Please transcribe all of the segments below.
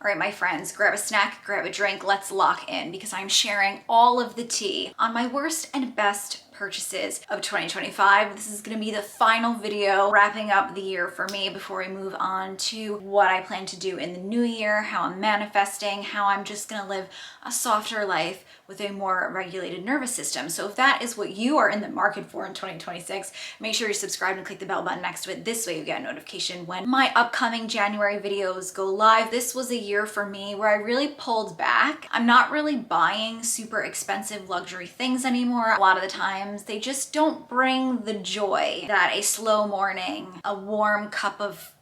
All right, my friends, grab a snack, grab a drink, let's lock in because I'm sharing all of the tea on my worst and best purchases of 2025. This is gonna be the final video wrapping up the year for me before we move on to what I plan to do in the new year, how I'm manifesting, how I'm just gonna live a softer life with a more regulated nervous system. So if that is what you are in the market for in 2026, make sure you're subscribed and click the bell button next to it. This way you get a notification when my upcoming January videos go live. This was a year for me where I really pulled back. I'm not really buying super expensive luxury things anymore. A lot of the times they just don't bring the joy that a slow morning, a warm cup of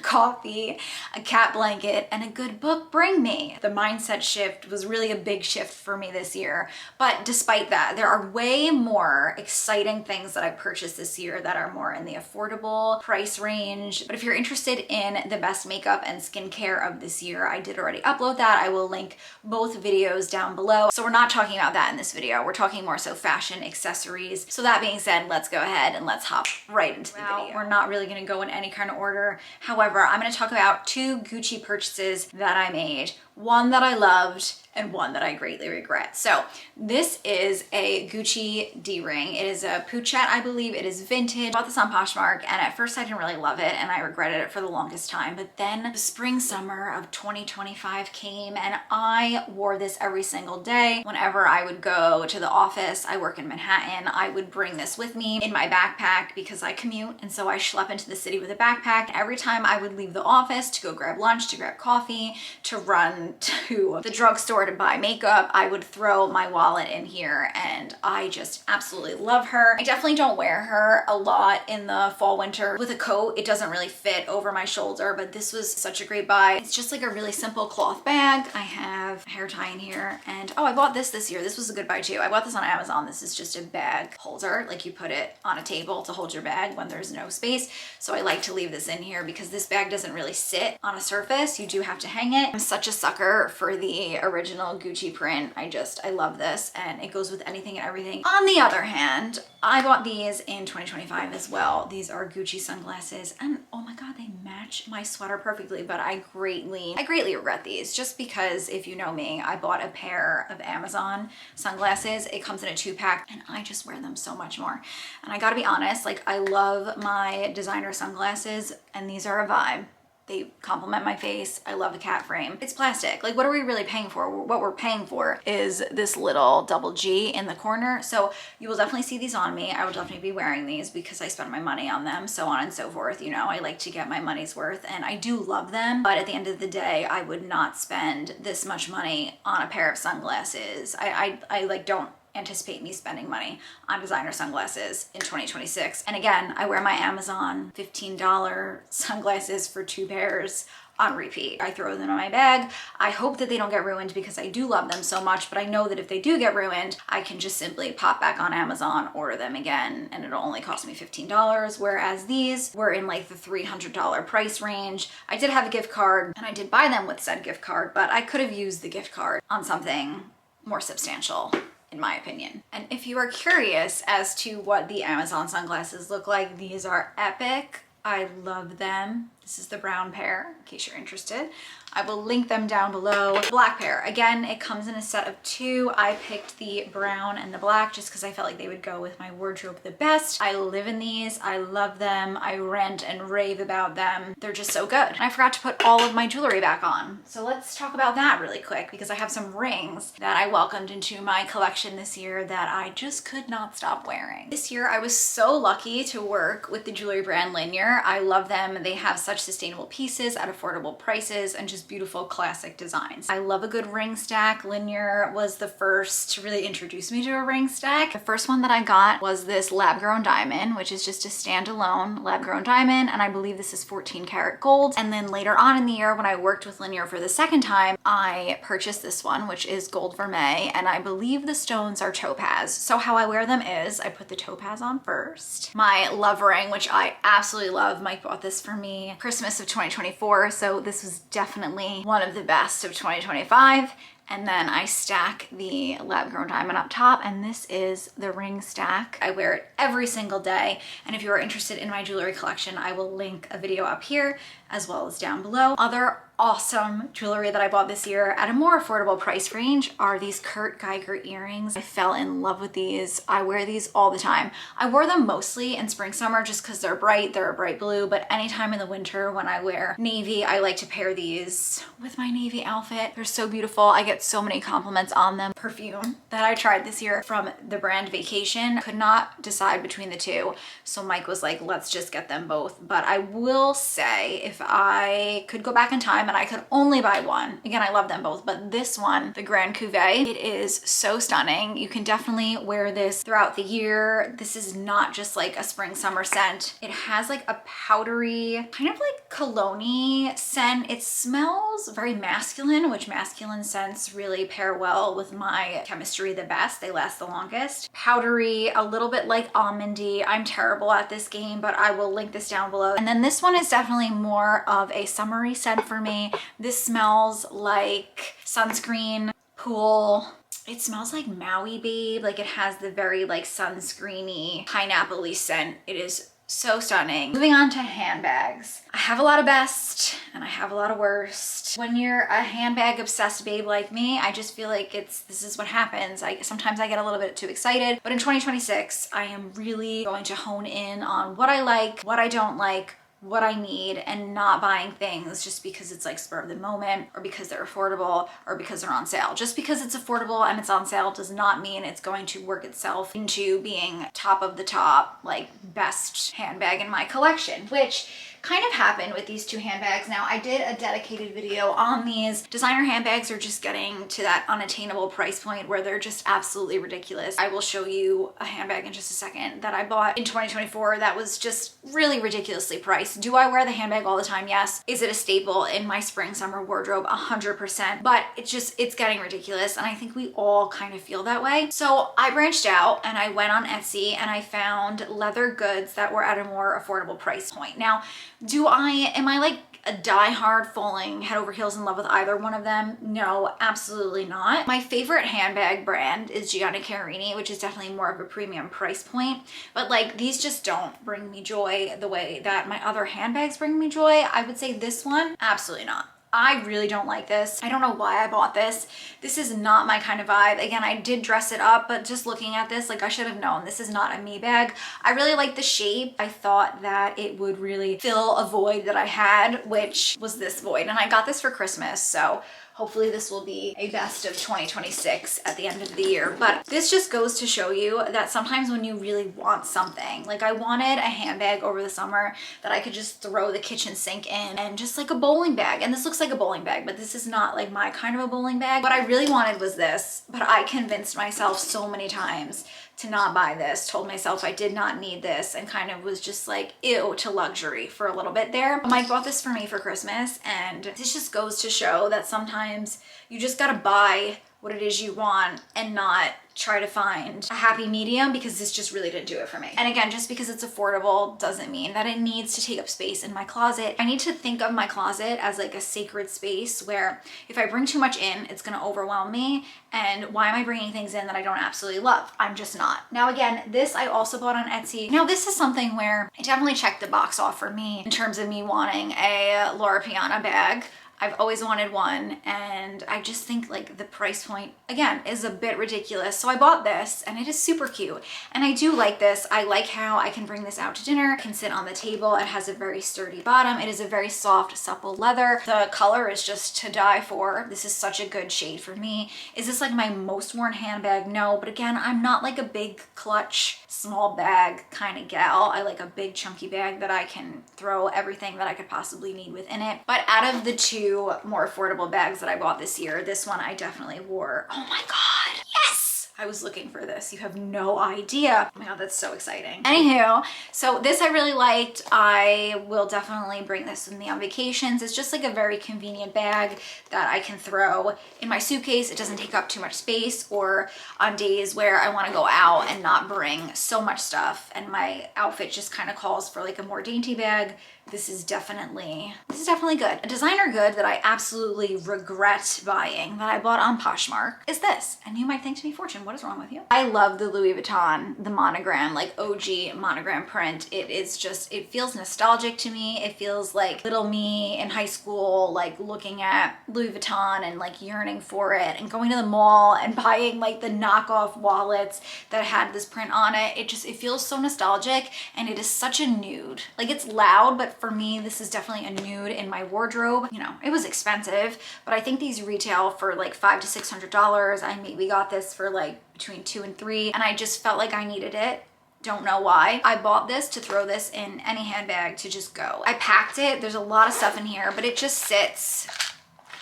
coffee, a cat blanket, and a good book bring me. The mindset shift was really a big shift for me this year. But despite that, there are way more exciting things that I purchased this year that are more in the affordable price range. But if you're interested in the best makeup and skincare of this year, I did already upload that. I will link both videos down below. So we're not talking about that in this video. We're talking more so fashion, accessories. So that being said, let's go ahead and let's hop right into the video. We're not really gonna go in any kind of order. However, I'm going to talk about two Gucci purchases that I made, one that I loved and one that I greatly regret. So this is a Gucci D-ring. It is a Pochette, I believe. It is vintage. I bought this on Poshmark and at first I didn't really love it and I regretted it for the longest time. But then the spring summer of 2025 came and I wore this every single day. Whenever I would go to the office, I work in Manhattan, I would bring this with me in my backpack because I commute, and so I schlep into the city with a backpack. Every time I would leave the office to go grab lunch, to grab coffee, to run to the drugstore to buy makeup, I would throw my wallet in here, and I just absolutely love her. I definitely don't wear her a lot in the fall winter. With a coat, it doesn't really fit over my shoulder, but this was such a great buy. It's just like a really simple cloth bag. I have a hair tie in here, and oh, I bought this year. This was a good buy too. I bought this on Amazon. This is just a bag holder, like you put it on a table to hold your bag when there's no space. So I like to leave this in here because this bag doesn't really sit on a surface. You do have to hang it. I'm such a sucker for the original Gucci print. I love this, and it goes with anything and everything. On the other hand, I bought these in 2025 as well. These are Gucci sunglasses, and oh my god, they match my sweater perfectly, but I greatly regret these just because, if you know me, I bought a pair of Amazon sunglasses. It comes in a 2-pack and I just wear them so much more. And I gotta be honest, like, I love my designer sunglasses and these are a vibe. They complement my face. I love the cat frame. It's plastic. Like, what are we really paying for? What we're paying for is this little double G in the corner. So you will definitely see these on me. I will definitely be wearing these because I spent my money on them, so on and so forth. You know, I like to get my money's worth and I do love them. But at the end of the day, I would not spend this much money on a pair of sunglasses. I like don't anticipate me spending money on designer sunglasses in 2026. And again, I wear my Amazon $15 sunglasses for 2 pairs on repeat. I throw them in my bag. I hope that they don't get ruined because I do love them so much, but I know that if they do get ruined, I can just simply pop back on Amazon, order them again, and it'll only cost me $15, whereas these were in like the $300 price range. I did have a gift card and I did buy them with said gift card, but I could have used the gift card on something more substantial, in my opinion. And if you are curious as to what the Amazon sunglasses look like, these are epic. I love them. This is the brown pair, in case you're interested. I will link them down below. Black pair, again, it comes in a set of 2. I picked the brown and the black just because I felt like they would go with my wardrobe the best. I live in these, I love them, I rant and rave about them. They're just so good. And I forgot to put all of my jewelry back on. So let's talk about that really quick because I have some rings that I welcomed into my collection this year that I just could not stop wearing. This year I was so lucky to work with the jewelry brand Linear. I love them. They have such sustainable pieces at affordable prices and just beautiful classic designs. I love a good ring stack. Linear was the first to really introduce me to a ring stack. The first one that I got was this lab-grown diamond, which is just a standalone lab-grown diamond, and I believe this is 14 karat gold. And then later on in the year, when I worked with Linear for the second time, I purchased this one, which is gold vermeil, and I believe the stones are topaz. So how I wear them is I put the topaz on first. My love ring, which I absolutely love. Mike bought this for me Christmas of 2024, so this was definitely one of the best of 2025. And then I stack the lab grown diamond up top, and this is the ring stack. I wear it every single day. And if you are interested in my jewelry collection, I will link a video up here as well as down below. Other awesome jewelry that I bought this year at a more affordable price range are these Kurt Geiger earrings. I fell in love with these. I wear these all the time. I wore them mostly in spring, summer just because they're a bright blue, but anytime in the winter when I wear navy, I like to pair these with my navy outfit. They're so beautiful. I get so many compliments on them. Perfume that I tried this year from the brand Vacation. Could not decide between the two. So Mike was like, let's just get them both. But I will say, if I could go back in time and I could only buy one, again, I love them both, but this one, the Grand Cuvée, it is so stunning. You can definitely wear this throughout the year. This is not just like a spring summer scent. It has like a powdery, kind of like cologne-y scent. It smells very masculine, which masculine scents really pair well with my chemistry the best. They last the longest. Powdery, a little bit like almondy. I'm terrible at this game, but I will link this down below. And then this one is definitely more of a summery scent for me. This smells like sunscreen, pool. It smells like Maui Babe. Like it has the very like sunscreeny, pineapple-y scent. It is so stunning. Moving on to handbags. I have a lot of best and I have a lot of worst. When you're a handbag obsessed babe like me, I just feel like this is what happens. Sometimes I get a little bit too excited, but in 2026, I am really going to hone in on what I like, what I don't like, what I need, and not buying things just because it's like spur of the moment or because they're affordable or because they're on sale. Just because it's affordable and it's on sale does not mean it's going to work itself into being top of the top, like best handbag in my collection, which kind of happened with these two handbags. Now, I did a dedicated video on these. Designer handbags are just getting to that unattainable price point where they're just absolutely ridiculous. I will show you a handbag in just a second that I bought in 2024 that was just really ridiculously priced. Do I wear the handbag all the time? Yes. Is it a staple in my spring summer wardrobe? 100%. But it's getting ridiculous, and I think we all kind of feel that way. So I branched out and I went on Etsy and I found leather goods that were at a more affordable price point. Now, am I like a die-hard falling head over heels in love with either one of them? No, absolutely not. My favorite handbag brand is Gianni Chiarini, which is definitely more of a premium price point, but like these just don't bring me joy the way that my other handbags bring me joy. I would say this one, absolutely not. I really don't like this. I don't know why I bought this. This is not my kind of vibe. Again, I did dress it up, but just looking at this, like I should have known this is not a me bag. I really like the shape. I thought that it would really fill a void that I had, which was this void. And I got this for Christmas, so hopefully this will be a best of 2026 at the end of the year. But this just goes to show you that sometimes when you really want something, like I wanted a handbag over the summer that I could just throw the kitchen sink in, and just like a bowling bag. And this looks like a bowling bag, but this is not like my kind of a bowling bag. What I really wanted was this, but I convinced myself so many times to not buy this, told myself I did not need this, and kind of was just like, ew, to luxury for a little bit there. Mike bought this for me for Christmas, and this just goes to show that sometimes you just gotta buy what it is you want and not try to find a happy medium, because this just really didn't do it for me. And again, just because it's affordable doesn't mean that it needs to take up space in my closet. I need to think of my closet as like a sacred space where if I bring too much in, it's gonna overwhelm me. And why am I bringing things in that I don't absolutely love? I'm just not. Now again, this I also bought on Etsy. Now this is something where I definitely checked the box off for me in terms of me wanting a Laura Piana bag. I've always wanted one, and I just think like the price point, again, is a bit ridiculous. So I bought this, and it is super cute. And I do like this. I like how I can bring this out to dinner, can sit on the table. It has a very sturdy bottom. It is a very soft, supple leather. The color is just to die for. This is such a good shade for me. Is this like my most worn handbag? No, but again, I'm not like a big clutch, small bag kind of gal. I like a big chunky bag that I can throw everything that I could possibly need within it. But out of the two more affordable bags that I bought this year, this one I definitely wore. Oh my God, yes! I was looking for this. You have no idea. Oh my God, that's so exciting. Anywho, so this I really liked. I will definitely bring this with me on vacations. It's just like a very convenient bag that I can throw in my suitcase. It doesn't take up too much space, or on days where I want to go out and not bring so much stuff and my outfit just kind of calls for like a more dainty bag. this is definitely good. A designer good that I absolutely regret buying that I bought on Poshmark is this. And you might think to me, Fortune, what is wrong with you? I love the Louis Vuitton, the monogram, like OG monogram print. It is just, it feels nostalgic to me. It feels like little me in high school, like looking at Louis Vuitton and like yearning for it and going to the mall and buying like the knockoff wallets that had this print on it. It feels so nostalgic, and it is such a nude. Like, it's loud, but for me, this is definitely a nude in my wardrobe. You know, it was expensive, but I think these retail for like $500 to $600. I maybe got this for like between $2 and $3, and I just felt like I needed it. Don't know why. I bought this to throw this in any handbag to just go. I packed it. There's a lot of stuff in here, but it just sits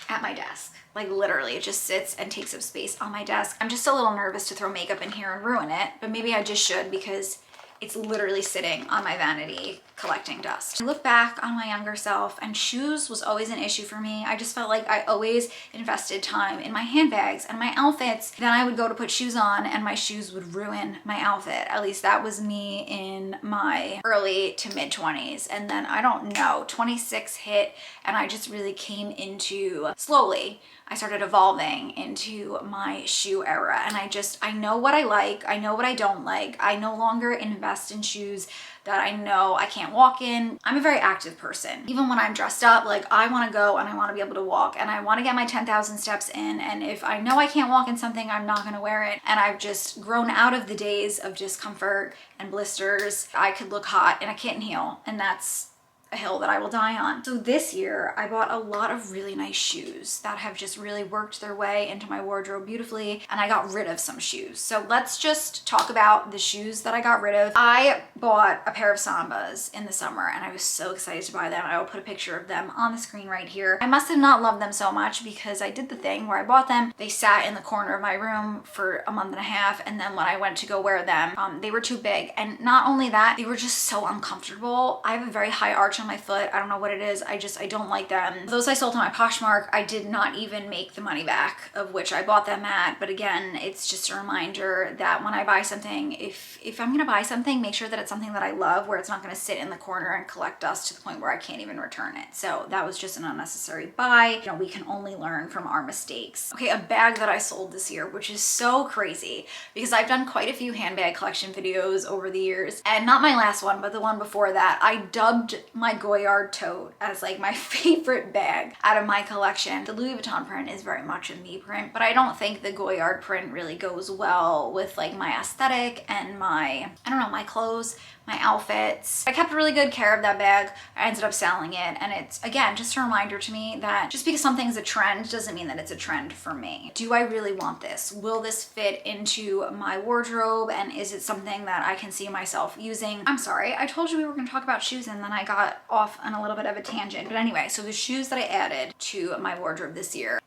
at my desk. Like, literally, it just sits and takes up space on my desk. I'm just a little nervous to throw makeup in here and ruin it, but maybe I just should, because it's literally sitting on my vanity collecting dust. I look back on my younger self, and shoes was always an issue for me. I just felt like I always invested time in my handbags and my outfits. Then I would go to put shoes on and my shoes would ruin my outfit. At least that was me in my early to mid 20s. And then I don't know, 26 hit, and I just really came into, slowly, I started evolving into my shoe era, and I know what I like, I know what I don't like. I no longer invest in shoes that I know I can't walk in. I'm a very active person. Even when I'm dressed up, like, I want to go and I want to be able to walk, and I want to get my 10,000 steps in, and if I know I can't walk in something, I'm not going to wear it. And I've just grown out of the days of discomfort and blisters. I could look hot in a kitten heel, and that's a hill that I will die on. So this year I bought a lot of really nice shoes that have just really worked their way into my wardrobe beautifully, and I got rid of some shoes. So let's just talk about the shoes that I got rid of. I bought a pair of Sambas in the summer, and I was so excited to buy them. I will put a picture of them on the screen right here. I must have not loved them so much because I did the thing where I bought them, they sat in the corner of my room for a month and a half, and then when I went to go wear them, they were too big. And not only that, they were just so uncomfortable. I have a very high arch on my foot. I don't know what it is. I don't like them. Those I sold to my Poshmark, I did not even make the money back of which I bought them at. But again, it's just a reminder that when I buy something, if I'm gonna buy something, make sure that it's something that I love, where it's not gonna sit in the corner and collect dust to the point where I can't even return it. So that was just an unnecessary buy. You know, we can only learn from our mistakes. Okay, a bag that I sold this year, which is so crazy because I've done quite a few handbag collection videos over the years, and not my last one, but the one before that, I dubbed my Goyard tote as like my favorite bag out of my collection. The Louis Vuitton print is very much a me print, but I don't think the Goyard print really goes well with like my aesthetic and my, I don't know, my clothes, my outfits. I kept really good care of that bag. I ended up selling it, and it's, again, just a reminder to me that just because something's a trend doesn't mean that it's a trend for me. Do I really want this? Will this fit into my wardrobe, and is it something that I can see myself using? I'm sorry, I told you we were going to talk about shoes, and then I got off on a little bit of a tangent. But anyway, so the shoes that I added to my wardrobe this year,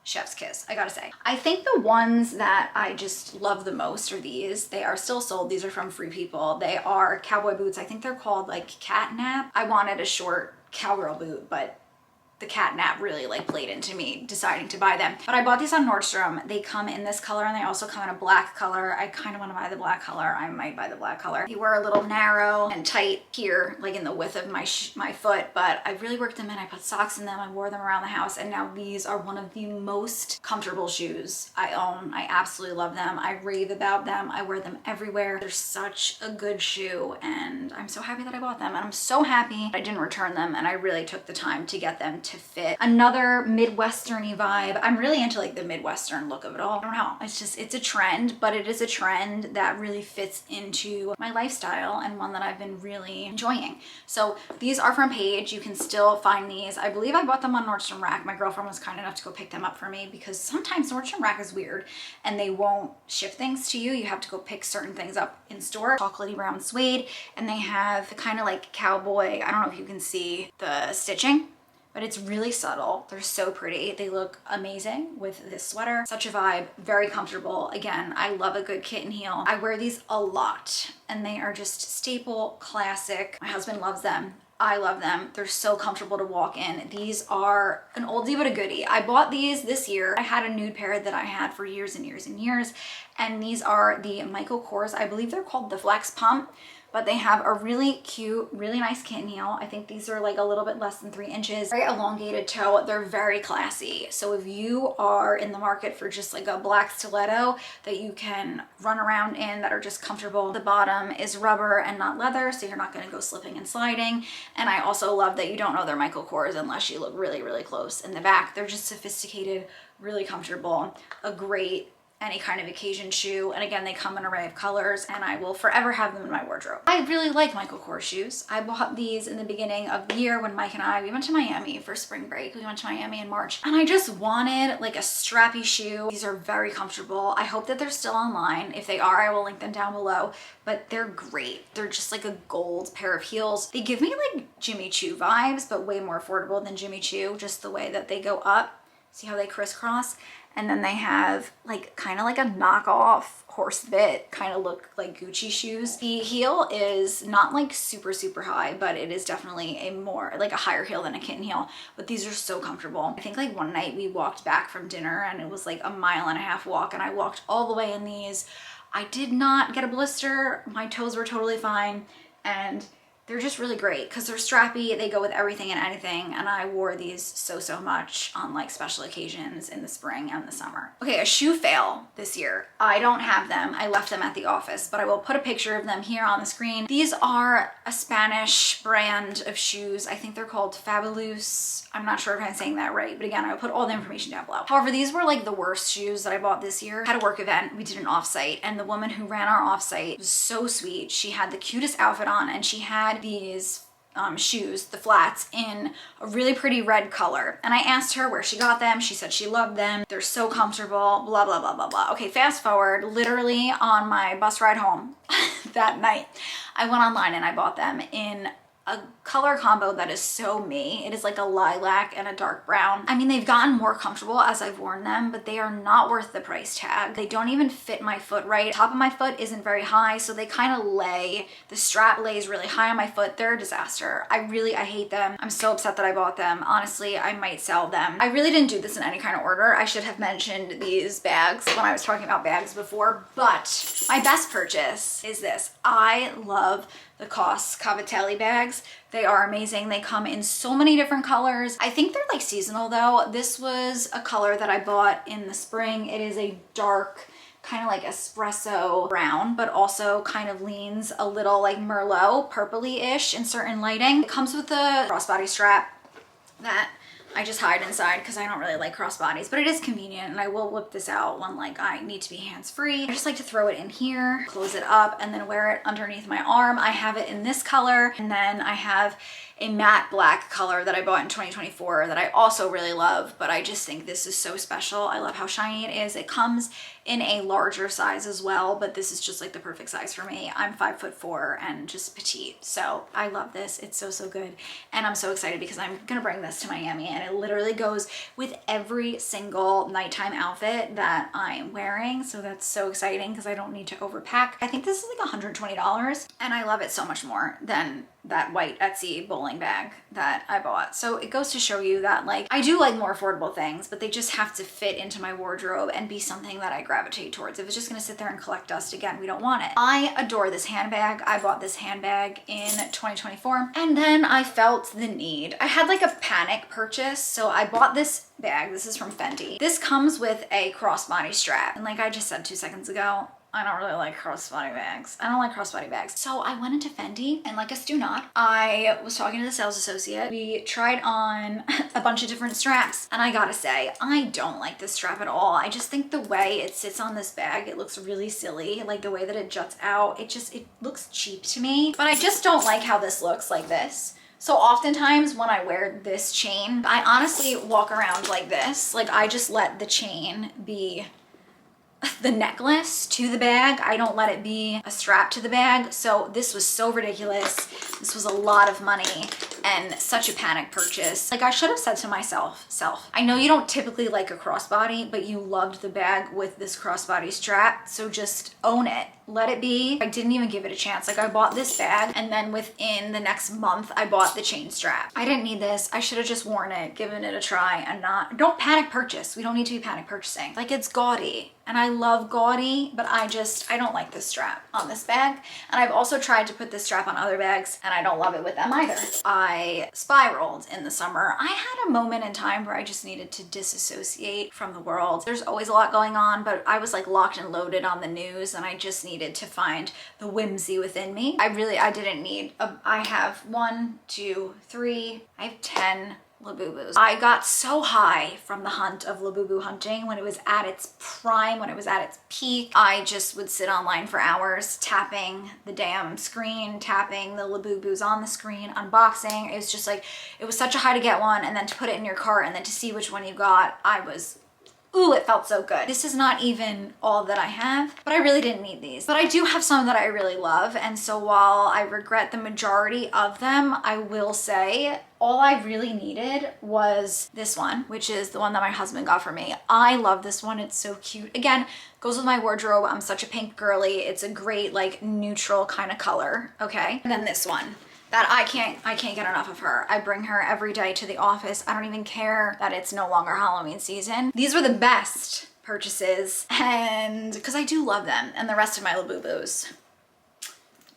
chef's kiss, I gotta say. I think the ones that I just love the most are these. They are still sold. These are from Free People. They are cowboy boots. I think they're called like catnap. I wanted a short cowgirl boot, but the catnap really like played into me deciding to buy them. But I bought these on Nordstrom. They come in this color, and they also come in a black color. I kind of want to buy the black color. I might buy the black color. They were a little narrow and tight here, like in the width of my foot, but I really worked them in. I put socks in them. I wore them around the house, and now these are one of the most comfortable shoes I own. I absolutely love them. I rave about them. I wear them everywhere. They're such a good shoe, and I'm so happy that I bought them, and I'm so happy I didn't return them, and I really took the time to get them to fit. Another Midwestern-y vibe. I'm really into like the Midwestern look of it all. I don't know. It's a trend, but it is a trend that really fits into my lifestyle, and one that I've been really enjoying. So these are from Paige. You can still find these. I believe I bought them on Nordstrom Rack. My girlfriend was kind enough to go pick them up for me because sometimes Nordstrom Rack is weird and they won't ship things to you. You have to go pick certain things up in store. Chocolatey brown suede, and they have the kind of like cowboy, I don't know if you can see the stitching, but it's really subtle. They're so pretty. They look amazing with this sweater. Such a vibe, very comfortable. Again, I love a good kitten heel. I wear these a lot, and they are just staple, classic. My husband loves them. I love them. They're so comfortable to walk in. These are an oldie but a goodie. I bought these this year. I had a nude pair that I had for years and years and years, and these are the Michael Kors. I believe they're called the Flex Pump, but they have a really cute, really nice kitten heel. I think these are like a little bit less than 3 inches. Very elongated toe. They're very classy. So if you are in the market for just like a black stiletto that you can run around in that are just comfortable, the bottom is rubber and not leather, so you're not going to go slipping and sliding. And I also love that you don't know they're Michael Kors unless you look really, really close in the back. They're just sophisticated, really comfortable, a great any kind of occasion shoe. And again, they come in an array of colors and I will forever have them in my wardrobe. I really like Michael Kors shoes. I bought these in the beginning of the year when Mike and I, we went to Miami for spring break. We went to Miami in March and I just wanted like a strappy shoe. These are very comfortable. I hope that they're still online. If they are, I will link them down below, but they're great. They're just like a gold pair of heels. They give me like Jimmy Choo vibes, but way more affordable than Jimmy Choo, just the way that they go up. See how they crisscross? And then they have like kind of like a knockoff horse bit kind of look like Gucci shoes. The heel is not like super, super high, but it is definitely a more like a higher heel than a kitten heel. But these are so comfortable. I think like one night we walked back from dinner and it was like a 1.5 mile walk and I walked all the way in these. I did not get a blister. My toes were totally fine. And they're just really great because they're strappy. They go with everything and anything. And I wore these so much on like special occasions in the spring and the summer. Okay, a shoe fail this year. I don't have them. I left them at the office, but I will put a picture of them here on the screen. These are a Spanish brand of shoes. I think they're called Fabulous. I'm not sure if I'm saying that right, but again, I will put all the information down below. However, these were like the worst shoes that I bought this year. Had a work event. We did an offsite and the woman who ran our offsite was so sweet. She had the cutest outfit on and she had these shoes, the flats, in a really pretty red color. And I asked her where she got them. She said she loved them. They're so comfortable, blah, blah, blah, blah, blah. Okay, fast forward, literally on my bus ride home that night, I went online and I bought them in a color combo that is so me. It is like a lilac and a dark brown. I mean, they've gotten more comfortable as I've worn them, but they are not worth the price tag. They don't even fit my foot right. Top of my foot isn't very high, so they kind of lay. The strap lays really high on my foot. They're a disaster. I hate them. I'm so upset that I bought them. Honestly, I might sell them. I really didn't do this in any kind of order. I should have mentioned these bags when I was talking about bags before, but my best purchase is this. I love the COS Cavatelli bags. They are amazing. They come in so many different colors. I think they're like seasonal though. This was a color that I bought in the spring. It is a dark, kind of like espresso brown, but also kind of leans a little like Merlot, purpley-ish in certain lighting. It comes with a crossbody strap that I just hide inside because I don't really like crossbodies, but it is convenient and I will whip this out when like I need to be hands-free. I just like to throw it in here, close it up, and then wear it underneath my arm. I have it in this color, and then I have a matte black color that I bought in 2024 that I also really love, but I just think this is so special. I love how shiny it is. It comes in a larger size as well, but this is just like the perfect size for me. I'm 5'4" and just petite, so I love this. It's so good, and I'm so excited because I'm gonna bring this to Miami, and it literally goes with every single nighttime outfit that I'm wearing, so that's so exciting because I don't need to overpack. I think this is like $120, and I love it so much more than that white Etsy bowling bag that I bought. So it goes to show you that like I do like more affordable things, but they just have to fit into my wardrobe and be something that I gravitate towards. If it's just gonna sit there and collect dust, again, we don't want it. I adore this handbag. I bought this handbag in 2024, and then I felt the need. I had like a panic purchase, so I bought this bag. This is from Fendi. This comes with a crossbody strap, and like I just said 2 seconds ago, I don't really like crossbody bags. I don't like crossbody bags. So I went into Fendi, and like us do not, I was talking to the sales associate. We tried on a bunch of different straps, and I gotta say, I don't like this strap at all. I just think the way it sits on this bag, it looks really silly. Like the way that it juts out, it looks cheap to me. But I just don't like how this looks like this. So oftentimes when I wear this chain, I honestly walk around like this. Like I just let the chain be the necklace to the bag. I don't let it be a strap to the bag. So this was so ridiculous. This was a lot of money and such a panic purchase. Like I should have said to myself, I know you don't typically like a crossbody, but you loved the bag with this crossbody strap, so just own it. let it be. I didn't even give it a chance. Like I bought this bag and then within the next month I bought the chain strap. I didn't need this. I should have just worn it, given it a try, and don't panic purchase. We don't need to be panic purchasing. Like it's gaudy and I love gaudy, but I don't like this strap on this bag. And I've also tried to put this strap on other bags and I don't love it with them either. I spiraled in the summer. I had a moment in time where I just needed to disassociate from the world. There's always a lot going on, but I was like locked and loaded on the news and I just needed to find the whimsy within me. I didn't need, I have 1, 2, 3, I have 10 Labubus. I got so high from the hunt of Labubu hunting when it was at its prime, when it was at its peak. I just would sit online for hours tapping the damn screen, tapping the Labubus on the screen, unboxing. It was just like, it was such a high to get one and then to put it in your cart and then to see which one you got. Ooh, it felt so good. This is not even all that I have, but I really didn't need these. But I do have some that I really love. And so while I regret the majority of them, I will say all I really needed was this one, which is the one that my husband got for me. I love this one. It's so cute. Again, goes with my wardrobe. I'm such a pink girly. It's a great like neutral kind of color. Okay. And then this one. That I can't get enough of her. I bring her every day to the office. I don't even care that it's no longer Halloween season. These were the best purchases and because I do love them, and the rest of my Labubus.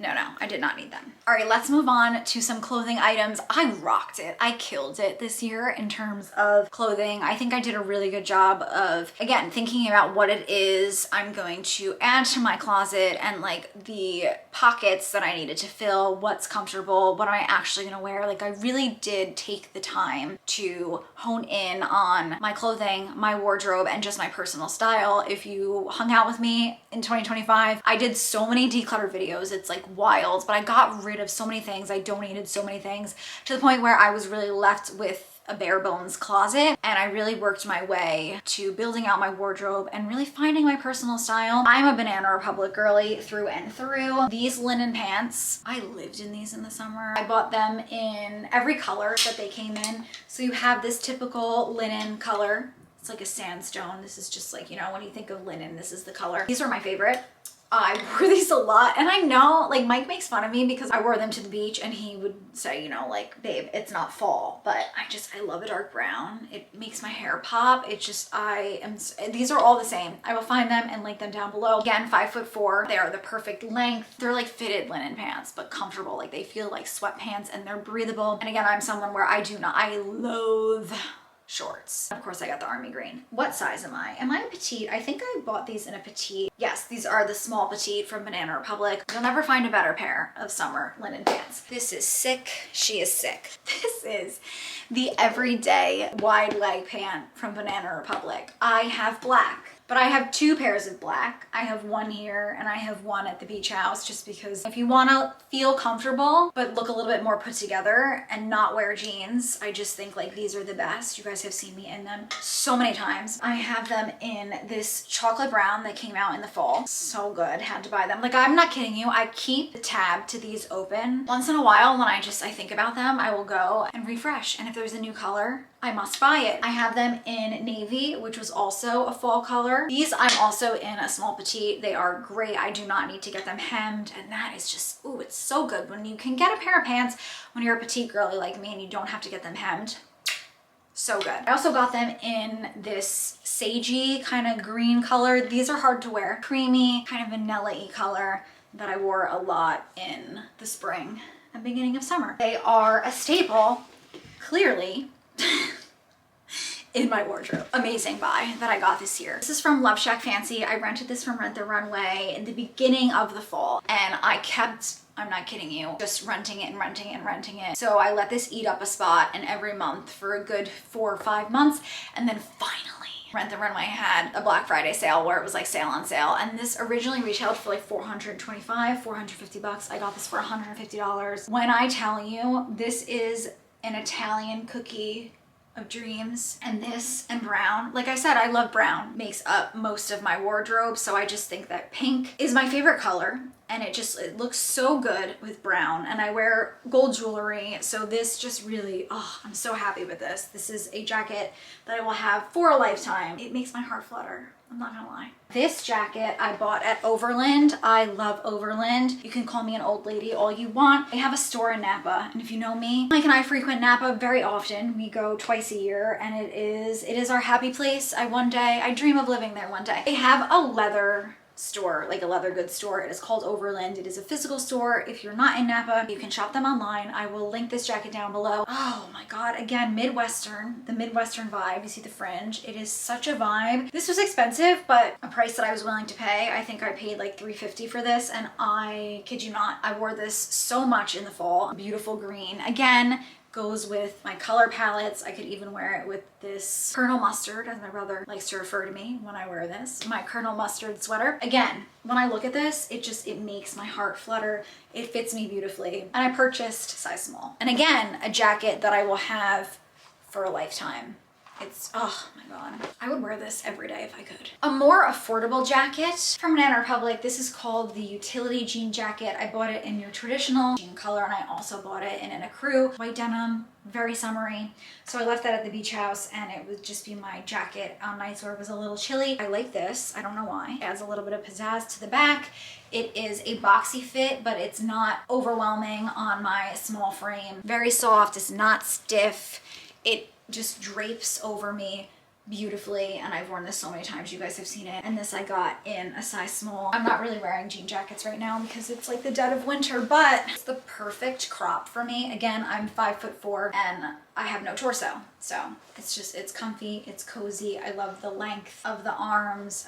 No, I did not need them. All right, let's move on to some clothing items. I rocked it. I killed it this year in terms of clothing. I think I did a really good job of, again, thinking about what it is I'm going to add to my closet and like the pockets that I needed to fill, what's comfortable, what am I actually gonna wear. Like I really did take the time to hone in on my clothing, my wardrobe, and just my personal style. If you hung out with me in 2025, I did so many declutter videos. It's like wild, but I got rid of so many things. I donated so many things to the point where I was really left with a bare bones closet, and I really worked my way to building out my wardrobe and really finding my personal style. I'm a Banana Republic girly through and through. These linen pants, I lived in these in the summer. I bought them in every color that they came in. So you have this typical linen color. It's like a sandstone. This is just like, you know, when you think of linen, this is the color. These are my favorite. I wore these a lot, and I know like Mike makes fun of me because I wore them to the beach and he would say, you know, like, babe, it's not fall, but I love a dark brown. It makes my hair pop. It's just, these are all the same. I will find them and link them down below. Again, 5'4". They are the perfect length. They're like fitted linen pants, but comfortable. Like they feel like sweatpants and they're breathable. And again, I'm someone where I loathe shorts. Of course, I got the army green. What size am I? Am I a petite? I think I bought these in a petite. Yes, these are the small petite from Banana Republic. You'll never find a better pair of summer linen pants. This is sick. She is sick. This is the everyday wide leg pant from Banana Republic. I have black. But I have 2 pairs of black. I have one here and I have one at the beach house, just because if you want to feel comfortable but look a little bit more put together and not wear jeans, I just think like these are the best. You guys have seen me in them so many times. I have them in this chocolate brown that came out in the fall. So good, had to buy them. Like I'm not kidding you, I keep the tab to these open. Once in a while when I think about them, I will go and refresh. And if there's a new color, I must buy it. I have them in navy, which was also a fall color. These I'm also in a small petite. They are great. I do not need to get them hemmed. And that is just, ooh, it's so good when you can get a pair of pants when you're a petite girly like me and you don't have to get them hemmed. So good. I also got them in this sagey kind of green color. These are hard to wear. Creamy, kind of vanilla-y color that I wore a lot in the spring and beginning of summer. They are a staple, clearly, in my wardrobe. Amazing buy that I got this year. This is from Love Shack Fancy. I rented this from Rent the Runway in the beginning of the fall, and I kept, I'm not kidding you, just renting it and renting it and renting it. So I let this eat up a spot, and every month for a good 4 or 5 months, and then finally Rent the Runway had a Black Friday sale where it was like sale on sale, and this originally retailed for like $425, $450. I got this for $150. When I tell you, this is an Italian cookie of dreams, and this and brown, like I said, I love brown, makes up most of my wardrobe, so I just think that pink is my favorite color. and it looks so good with brown, and I wear gold jewelry, so this just really, oh, I'm so happy with this. This is a jacket that I will have for a lifetime. It makes my heart flutter, I'm not gonna lie. This jacket I bought at Overland. I love Overland. You can call me an old lady all you want. They have a store in Napa, and if you know me, Mike and I frequent Napa very often. We go twice a year, and it is our happy place. I dream of living there one day. They have a leather store, like a leather goods store. It is called Overland. It is a physical store. If you're not in Napa, you can shop them online. I will link this jacket down below. Oh my God, again, Midwestern, the Midwestern vibe. You see the fringe. It is such a vibe. This was expensive, but a price that I was willing to pay. I think I paid like $3.50 for this, and I kid you not, I wore this so much in the fall. Beautiful green. Again, goes with my color palettes. I could even wear it with this Colonel Mustard, as my brother likes to refer to me when I wear this. My Colonel Mustard sweater. Again, when I look at this, it makes my heart flutter. It fits me beautifully. And I purchased size small. And again, a jacket that I will have for a lifetime. It's, oh my God. I would wear this every day if I could. A more affordable jacket from Banana Republic. This is called the Utility Jean Jacket. I bought it in your traditional jean color, and I also bought it in an ecru white denim, very summery. So I left that at the beach house, and it would just be my jacket on nights where it was a little chilly. I like this. I don't know why. It adds a little bit of pizzazz to the back. It is a boxy fit, but it's not overwhelming on my small frame. Very soft. It's not stiff. It just drapes over me beautifully, and I've worn this so many times. You guys have seen it. And this I got in a size small. I'm not really wearing jean jackets right now because it's like the dead of winter, but it's the perfect crop for me. Again, I'm 5'4" and I have no torso, so it's comfy, it's cozy. I love the length of the arms.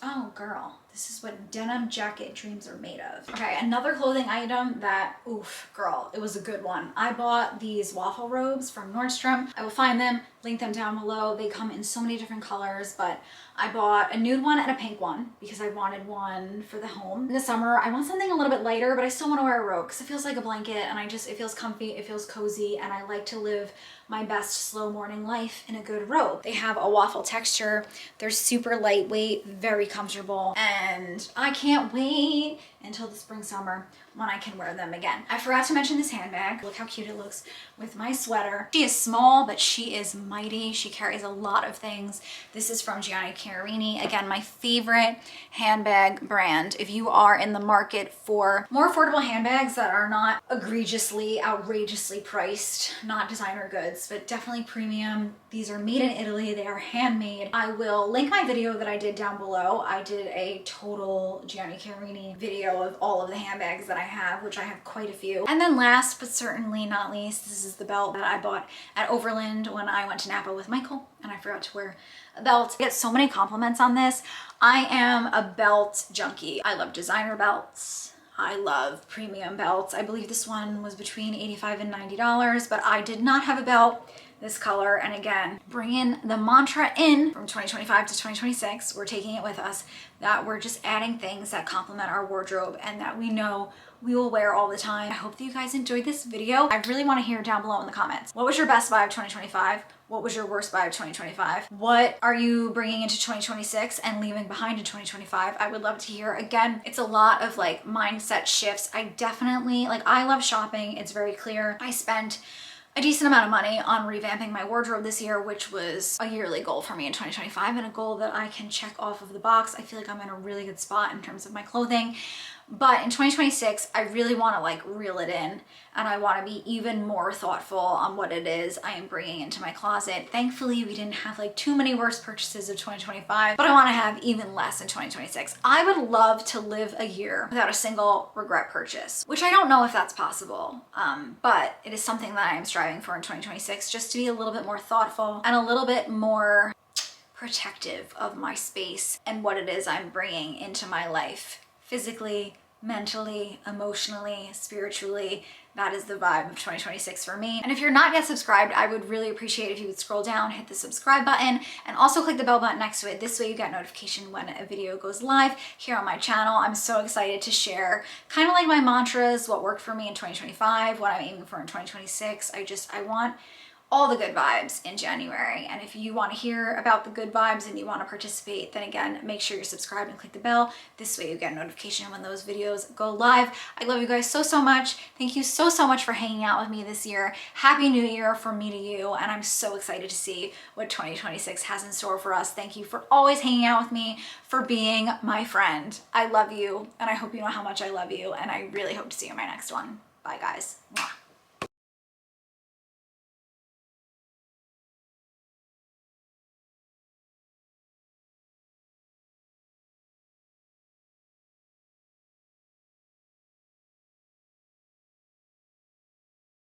Oh girl, this is what denim jacket dreams are made of. Okay, another clothing item that, oof, girl, it was a good one. I bought these waffle robes from Nordstrom. I will find them, link them down below. They come in so many different colors, but I bought a nude one and a pink one because I wanted one for the home. In the summer, I want something a little bit lighter, but I still want to wear a robe because it feels like a blanket, and it feels comfy, it feels cozy, and I like to live my best slow morning life in a good robe. They have a waffle texture. They're super lightweight, very comfortable, and I can't wait until the spring summer when I can wear them again. I forgot to mention this handbag. Look how cute it looks with my sweater. She is small, but she is mighty. She carries a lot of things. This is from Gianni Chiarini. Again, my favorite handbag brand. If you are in the market for more affordable handbags that are not egregiously, outrageously priced, not designer goods, but definitely premium. These are made in Italy. They are handmade. I will link my video that I did down below. I did a total Gianni Chiarini video of all of the handbags that I have, which I have quite a few. And then last but certainly not least, this is the belt that I bought at Overland when I went to Napa with Michael, and I forgot to wear a belt. I get so many compliments on this. I am a belt junkie. I love designer belts. I love premium belts. I believe this one was between $85 and $90, but I did not have a belt this color. And again, bringing the mantra in from 2025 to 2026, we're taking it with us, that we're just adding things that complement our wardrobe and that we know we will wear all the time. I hope that you guys enjoyed this video. I really want to hear down below in the comments. What was your best buy of 2025? What was your worst buy of 2025? What are you bringing into 2026 and leaving behind in 2025? I would love to hear. Again, it's a lot of like mindset shifts. I love shopping. It's very clear. I spent a decent amount of money on revamping my wardrobe this year, which was a yearly goal for me in 2025 and a goal that I can check off of the box. I feel like I'm in a really good spot in terms of my clothing. But in 2026, I really want to like reel it in, and I want to be even more thoughtful on what it is I am bringing into my closet. Thankfully, we didn't have like too many worst purchases of 2025, but I want to have even less in 2026. I would love to live a year without a single regret purchase, which I don't know if that's possible, but it is something that I am striving for in 2026, just to be a little bit more thoughtful and a little bit more protective of my space and what it is I'm bringing into my life. Physically, mentally, emotionally, spiritually. That is the vibe of 2026 for me. And if you're not yet subscribed, I would really appreciate if you would scroll down, hit the subscribe button, and also click the bell button next to it. This way you get notification when a video goes live here on my channel. I'm so excited to share kind of like my mantras, what worked for me in 2025, what I'm aiming for in 2026. I want all the good vibes in January. And if you want to hear about the good vibes and you want to participate, then again, make sure you're subscribed and click the bell. This way you get a notification when those videos go live. I love you guys so, so much. Thank you so, so much for hanging out with me this year. Happy New Year from me to you. And I'm so excited to see what 2026 has in store for us. Thank you for always hanging out with me, for being my friend. I love you. And I hope you know how much I love you. And I really hope to see you in my next one. Bye guys. Mwah.